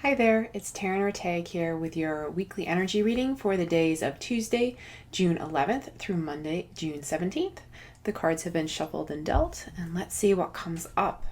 Hi there, it's Taryn Orteg here with your weekly energy reading for the days of Tuesday, June 11th through Monday, June 17th. The cards have been shuffled and dealt, and let's see what comes up.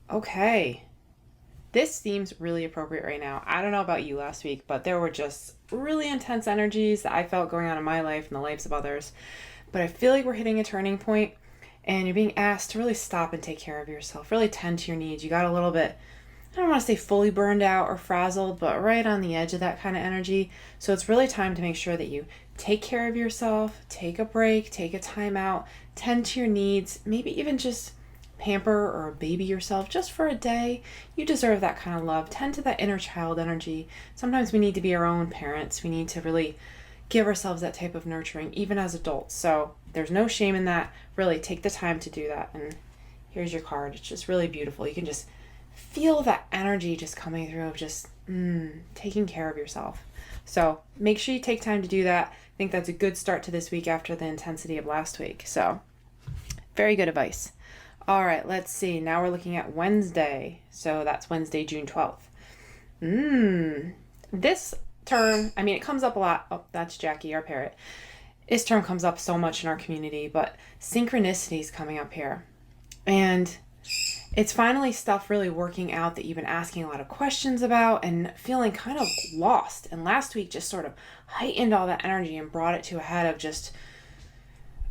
Okay, this seems really appropriate right now. I don't know about you last week, but there were just really intense energies that I felt going on in my life and the lives of others. But I feel like we're hitting a turning point, and you're being asked to really stop and take care of yourself, really tend to your needs. You got a little bit, I don't want to say fully burned out or frazzled, but right on the edge of that kind of energy. So it's really time to make sure that you take care of yourself, take a break, take a time out, tend to your needs, maybe even just pamper or baby yourself just for a day. You deserve that kind of love. Tend to that inner child energy. Sometimes we need to be our own parents. We need to really give ourselves that type of nurturing, even as adults. So there's no shame in that. Really take the time to do that. And here's your card. It's just really beautiful. You can just feel that energy just coming through of just taking care of yourself. So make sure you take time to do that. I think that's a good start to this week after the intensity of last week. So very good advice. All right, let's see. Now we're looking at Wednesday. So that's Wednesday, June 12th. This term, it comes up a lot. Oh, that's Jackie, our parrot. This term comes up so much in our community, but synchronicity is coming up here. And it's finally stuff really working out that you've been asking a lot of questions about and feeling kind of lost. And last week just sort of heightened all that energy and brought it to a head of just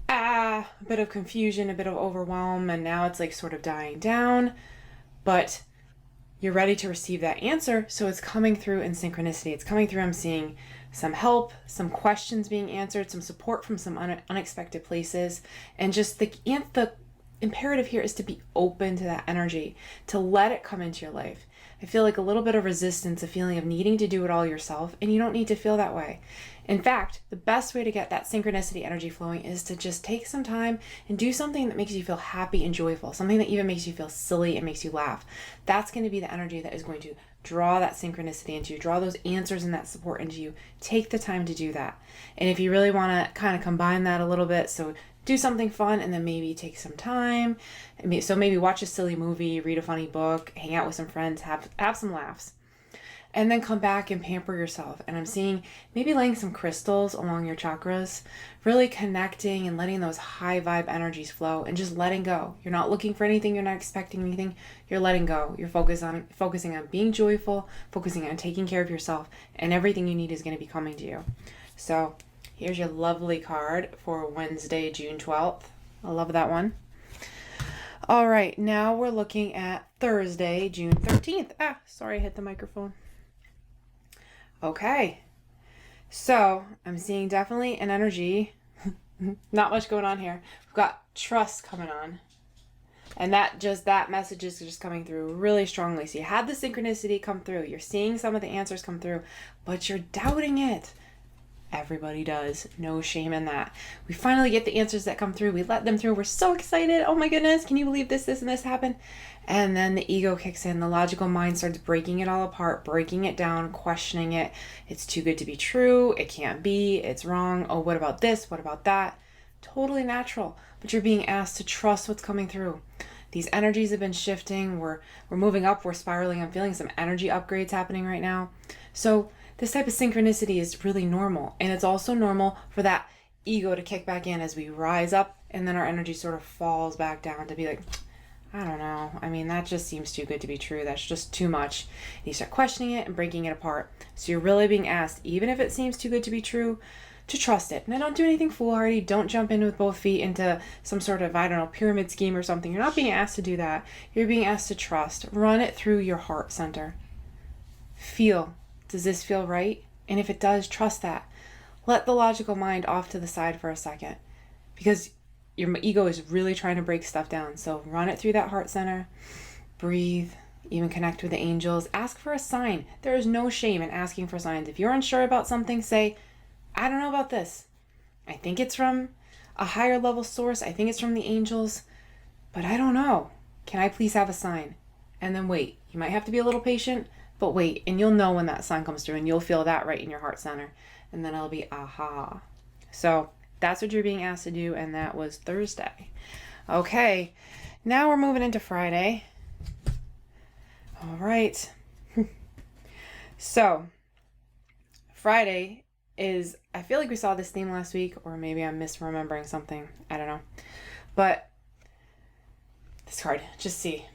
a bit of confusion, a bit of overwhelm, and now it's like sort of dying down. But you're ready to receive that answer, so it's coming through in synchronicity. It's coming through. I'm seeing some help, some questions being answered, some support from some unexpected places, and just the imperative here is to be open to that energy, to let it come into your life. I feel like a little bit of resistance, a feeling of needing to do it all yourself, and you don't need to feel that way. In fact, the best way to get that synchronicity energy flowing is to just take some time and do something that makes you feel happy and joyful, something that even makes you feel silly and makes you laugh. That's going to be the energy that is going to draw that synchronicity into you, draw those answers and that support into you. Take the time to do that. And if you really want to kind of combine that a little bit, so do something fun and then maybe take some time. So maybe watch a silly movie, read a funny book, hang out with some friends, have some laughs. And then come back and pamper yourself. And I'm seeing maybe laying some crystals along your chakras, really connecting and letting those high vibe energies flow and just letting go. You're not looking for anything. You're not expecting anything. You're letting go. You're focusing on being joyful, focusing on taking care of yourself, and everything you need is going to be coming to you. So here's your lovely card for Wednesday, June 12th. I love that one. All right, now we're looking at Thursday, June 13th. Sorry, I hit the microphone. Okay, so I'm seeing definitely an energy, not much going on here. We've got trust coming on. And that message is just coming through really strongly. So you had the synchronicity come through. You're seeing some of the answers come through, but you're doubting it. Everybody does. No shame in that. We finally get the answers that come through. We let them through. We're so excited. Oh my goodness. Can you believe this, and this happened? And then the ego kicks in. The logical mind starts breaking it all apart, breaking it down, questioning it. It's too good to be true. It can't be. It's wrong. Oh, what about this? What about that? Totally natural. But you're being asked to trust what's coming through. These energies have been shifting. We're moving up. We're spiraling. I'm feeling some energy upgrades happening right now. So this type of synchronicity is really normal. And it's also normal for that ego to kick back in as we rise up, and then our energy sort of falls back down to be like, I don't know. That just seems too good to be true. That's just too much. And you start questioning it and breaking it apart. So you're really being asked, even if it seems too good to be true, to trust it. Now, don't do anything foolhardy. Don't jump in with both feet into some sort of, pyramid scheme or something. You're not being asked to do that. You're being asked to trust. Run it through your heart center. Feel. Does this feel right? And if it does, trust that. Let the logical mind off to the side for a second, because your ego is really trying to break stuff down. So run it through that heart center. Breathe. Even connect with the angels. Ask for a sign. There is no shame in asking for signs. If you're unsure about something, say, I don't know about this. I think it's from a higher level source. I think it's from the angels, but I don't know. Can I please have a sign? And then wait. You might have to be a little patient, but wait, and you'll know when that sign comes through, and you'll feel that right in your heart center. And then it'll be aha. So that's what you're being asked to do, and that was Thursday. Okay, now we're moving into Friday. All right. So Friday is, I feel like we saw this theme last week, or maybe I'm misremembering something. I don't know. But this card, just see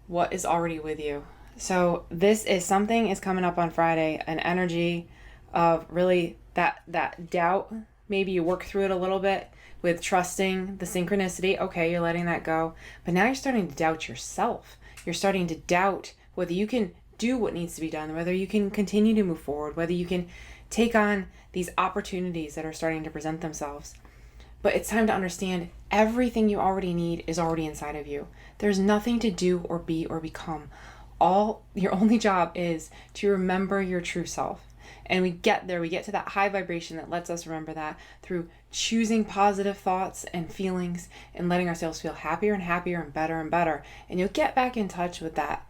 what is already with you. So this is something is coming up on Friday, an energy of really that doubt. Maybe you work through it a little bit with trusting the synchronicity. Okay, you're letting that go. But now you're starting to doubt yourself. You're starting to doubt whether you can do what needs to be done, whether you can continue to move forward, whether you can take on these opportunities that are starting to present themselves. But it's time to understand everything you already need is already inside of you. There's nothing to do or be or become. Your only job is to remember your true self. And we get there, we get to that high vibration that lets us remember that through choosing positive thoughts and feelings and letting ourselves feel happier and happier and better and better. And you'll get back in touch with that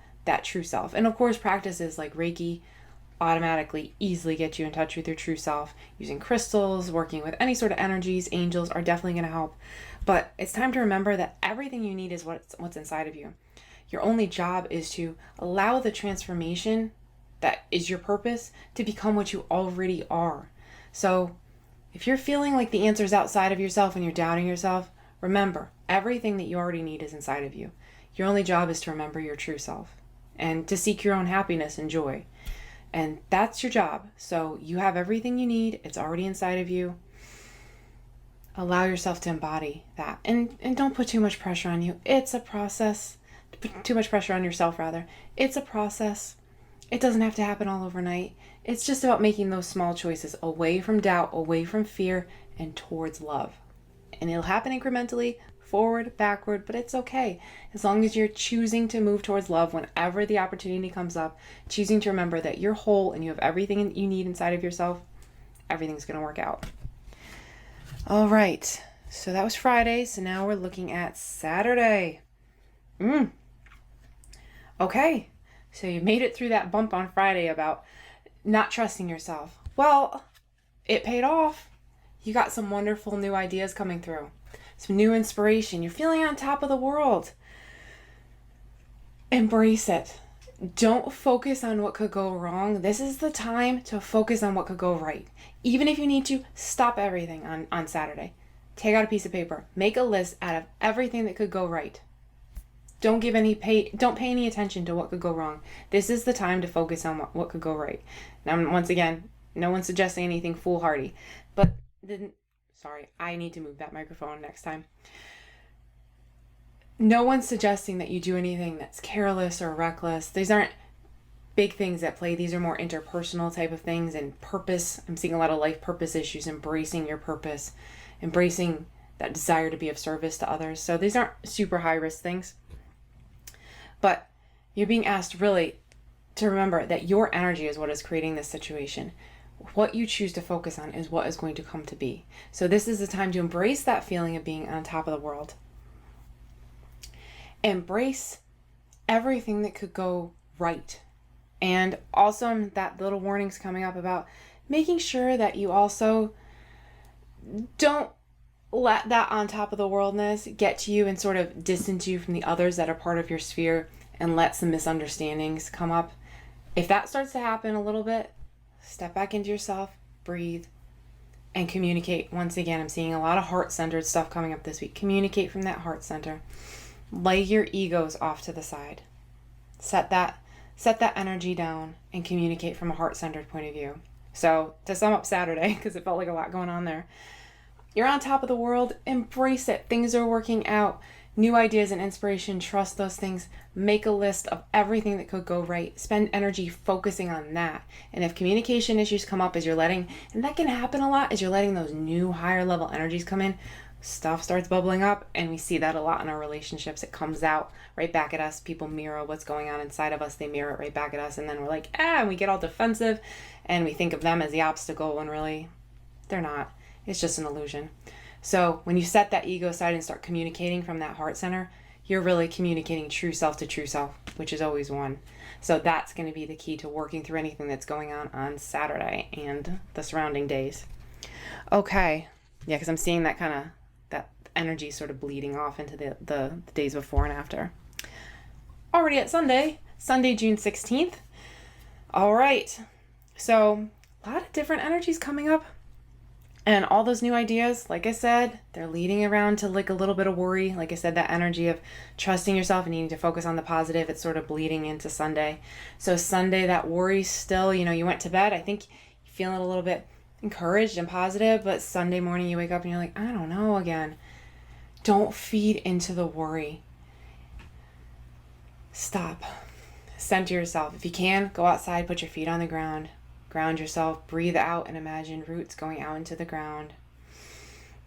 true self. And of course, practices like Reiki automatically easily get you in touch with your true self. Using crystals, working with any sort of energies, angels are definitely going to help. But it's time to remember that everything you need is what's inside of you. Your only job is to allow the transformation that is your purpose to become what you already are. So if you're feeling like the answer is outside of yourself and you're doubting yourself, remember, everything that you already need is inside of you. Your only job is to remember your true self and to seek your own happiness and joy. And that's your job. So you have everything you need. It's already inside of you. Allow yourself to embody that. And don't put too much pressure on you. It's a process. Put too much pressure on yourself, rather. It's a process. It doesn't have to happen all overnight. It's just about making those small choices away from doubt, away from fear, and towards love. And it'll happen incrementally, forward, backward, but it's okay. As long as you're choosing to move towards love whenever the opportunity comes up, choosing to remember that you're whole and you have everything you need inside of yourself, everything's going to work out. All right. So that was Friday. So now we're looking at Saturday. Okay. So you made it through that bump on Friday about not trusting yourself. Well, it paid off. You got some wonderful new ideas coming through. Some new inspiration. You're feeling on top of the world. Embrace it. Don't focus on what could go wrong. This is the time to focus on what could go right. Even if you need to, stop everything on Saturday. Take out a piece of paper. Make a list out of everything that could go right. Don't pay any attention to what could go wrong. This is the time to focus on what could go right. Now, once again, no one's suggesting anything foolhardy, but sorry, I need to move that microphone next time. No one's suggesting that you do anything that's careless or reckless. These aren't big things at play. These are more interpersonal type of things and purpose. I'm seeing a lot of life purpose issues, embracing your purpose, embracing that desire to be of service to others. So these aren't super high risk things. But you're being asked really to remember that your energy is what is creating this situation. What you choose to focus on is what is going to come to be. So this is the time to embrace that feeling of being on top of the world. Embrace everything that could go right. And also that little warning's coming up about making sure that you also don't let that on top of the worldness get to you and sort of distance you from the others that are part of your sphere and let some misunderstandings come up. If that starts to happen a little bit, step back into yourself, breathe, and communicate. Once again, I'm seeing a lot of heart-centered stuff coming up this week. Communicate from that heart center. Lay your egos off to the side. Set that energy down and communicate from a heart-centered point of view. So to sum up Saturday, because it felt like a lot going on there, you're on top of the world. Embrace it. Things are working out. New ideas and inspiration. Trust those things. Make a list of everything that could go right. Spend energy focusing on that. And if communication issues come up as you're letting, and that can happen a lot as you're letting those new higher level energies come in, stuff starts bubbling up, and we see that a lot in our relationships. It comes out right back at us. People mirror what's going on inside of us. They mirror it right back at us, and then we're like, and we get all defensive, and we think of them as the obstacle when really they're not. It's just an illusion. So when you set that ego aside and start communicating from that heart center, you're really communicating true self to true self, which is always one. So that's going to be the key to working through anything that's going on Saturday and the surrounding days. Okay. Yeah, because I'm seeing that kind of, that energy sort of bleeding off into the days before and after. Already at Sunday, June 16th. All right. So a lot of different energies coming up. And all those new ideas, like I said, they're leading around to like a little bit of worry. Like I said, that energy of trusting yourself and needing to focus on the positive, it's sort of bleeding into Sunday. So Sunday, that worry still, you went to bed. I think you're feeling a little bit encouraged and positive, but Sunday morning you wake up and you're like, I don't know again. Don't feed into the worry. Stop. Center yourself. If you can, go outside, put your feet on the ground. Ground yourself, breathe out, and imagine roots going out into the ground.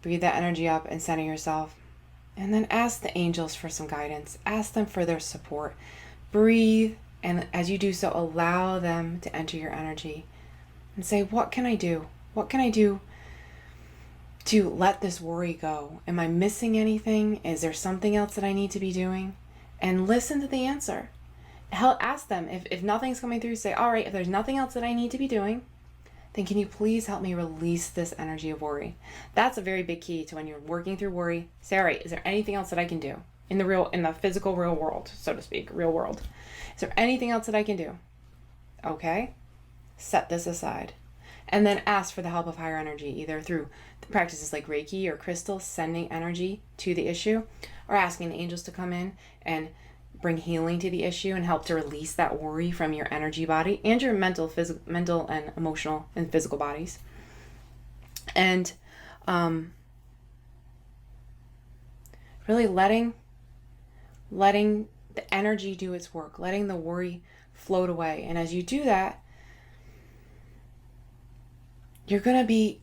Breathe that energy up and center yourself. And then ask the angels for some guidance. Ask them for their support. Breathe, and as you do so, allow them to enter your energy. And say, what can I do? What can I do to let this worry go? Am I missing anything? Is there something else that I need to be doing? And listen to the answer. Ask them if nothing's coming through. Say, all right, if there's nothing else that I need to be doing, then can you please help me release this energy of worry? That's a very big key to when you're working through worry. Say, all right, is there anything else that I can do in the physical real world, so to speak, real world? Is there anything else that I can do? Okay, set this aside. And then ask for the help of higher energy, either through the practices like Reiki or crystals, sending energy to the issue, or asking the angels to come in and bring healing to the issue and help to release that worry from your energy body and your mental and emotional and physical bodies. And really letting the energy do its work, letting the worry float away. And as you do that, you're going to be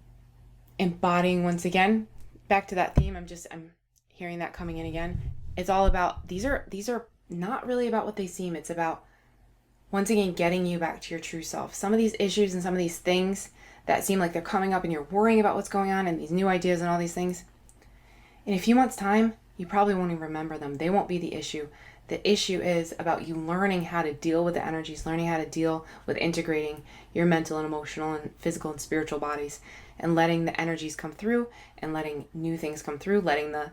embodying, once again, back to that theme. I'm hearing that coming in again. It's all about, these are not really about what they seem. It's about, once again, getting you back to your true self. Some of these issues and some of these things that seem like they're coming up and you're worrying about what's going on and these new ideas and all these things, in a few months' time, you probably won't even remember them. They won't be the issue. The issue is about you learning how to deal with the energies, learning how to deal with integrating your mental and emotional and physical and spiritual bodies, and letting the energies come through and letting new things come through, letting the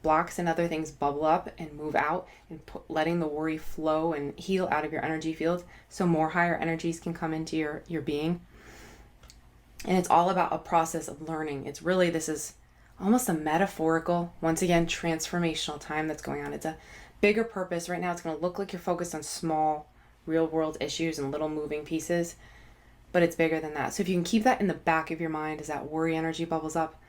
blocks and other things bubble up and move out, and letting the worry flow and heal out of your energy field so more higher energies can come into your being. And it's all about a process of learning. It's really, this is almost a metaphorical, once again, transformational time that's going on. It's a bigger purpose. Right now it's going to look like you're focused on small real world issues and little moving pieces, but it's bigger than that. So if you can keep that in the back of your mind as that worry energy bubbles up,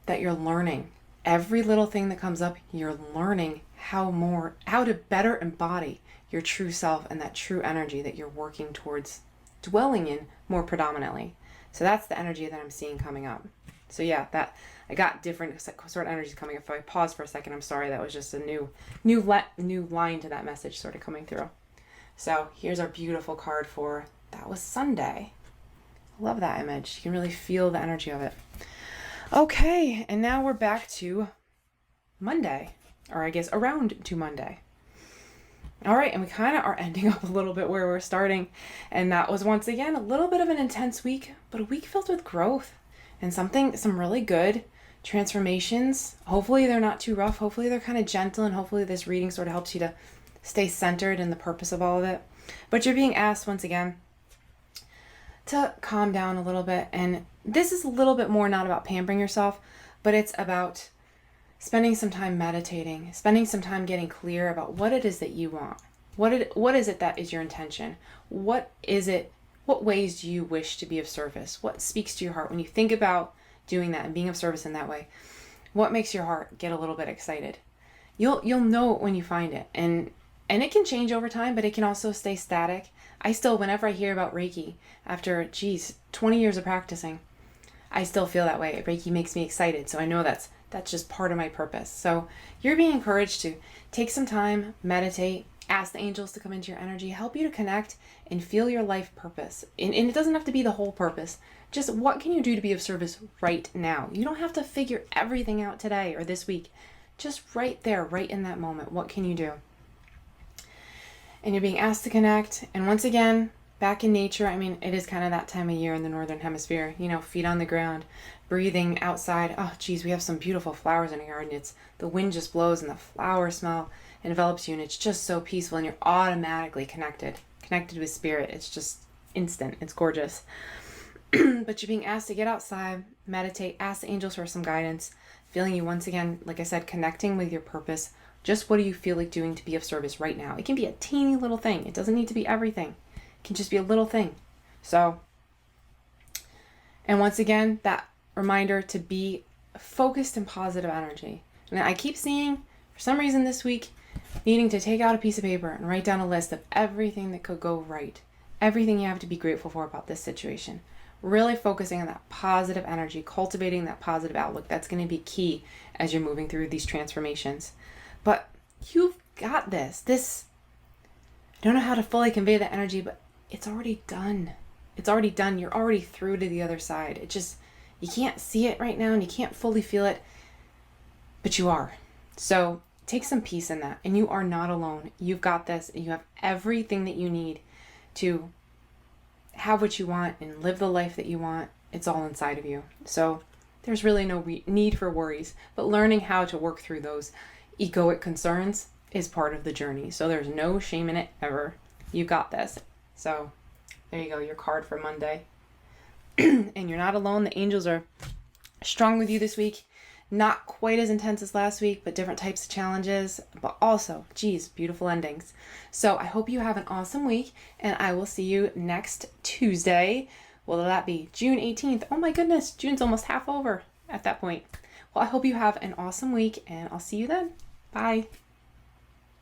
that you're learning every little thing that comes up, you're learning how to better embody your true self and that true energy that you're working towards dwelling in more predominantly. So that's the energy that I'm seeing coming up. So yeah, that I got different sort of energies coming up. If I pause for a second, I'm sorry. That was just a new line to that message sort of coming through. So here's our beautiful card for, that was Sunday. I love that image. You can really feel the energy of it. Okay, and now we're back to Monday, or I guess around to Monday. All right, and we kind of are ending up a little bit where we're starting. And that was, once again, a little bit of an intense week, but a week filled with growth and some really good transformations. Hopefully they're not too rough. Hopefully they're kind of gentle, and hopefully this reading sort of helps you to stay centered in the purpose of all of it. But you're being asked, once again, to calm down a little bit. And this is a little bit more not about pampering yourself, but it's about spending some time meditating, spending some time getting clear about what it is that you want. What is it that is your intention? What ways do you wish to be of service? What speaks to your heart when you think about doing that and being of service in that way? What makes your heart get a little bit excited? You'll know it when you find it. And it can change over time, but it can also stay static. I still, whenever I hear about Reiki, after 20 years of practicing, I still feel that way. Reiki makes me excited. So I know that's just part of my purpose. So you're being encouraged to take some time, meditate, ask the angels to come into your energy, help you to connect and feel your life purpose. And it doesn't have to be the whole purpose. Just what can you do to be of service right now? You don't have to figure everything out today or this week. Just right there, right in that moment, what can you do? And you're being asked to connect. And once again, back in nature, I mean, it is kind of that time of year in the Northern Hemisphere, feet on the ground, breathing outside. Oh, geez, we have some beautiful flowers in our garden. The wind just blows and the flower smell envelops you, and it's just so peaceful, and you're automatically connected connected with spirit. It's just instant. It's gorgeous. But you're being asked to get outside, meditate, ask the angels for some guidance, feeling you once again, like I said, connecting with your purpose. Just what do you feel like doing to be of service right now? It can be a teeny little thing. It doesn't need to be everything. It can just be a little thing. So, and once again, that reminder to be focused and positive energy. And I keep seeing, for some reason this week, needing to take out a piece of paper and write down a list of everything that could go right. Everything you have to be grateful for about this situation. Really focusing on that positive energy, cultivating that positive outlook. That's going to be key as you're moving through these transformations. But you've got this. I don't know how to fully convey that energy, but it's already done. It's already done. You're already through to the other side. It just, you can't see it right now and you can't fully feel it, but you are. So take some peace in that. And you are not alone. You've got this. You have everything that you need to have what you want and live the life that you want. It's all inside of you. So there's really no need for worries, but learning how to work through those egoic concerns is part of the journey. So there's no shame in it ever. You got this. So there you go, your card for Monday. And you're not alone. The angels are strong with you this week. Not quite as intense as last week, but different types of challenges, but also, geez, beautiful endings. So I hope you have an awesome week, and I will see you next Tuesday. Will that be June 18th? Oh my goodness, June's almost half over at that point. Well, I hope you have an awesome week, and I'll see you then. Bye.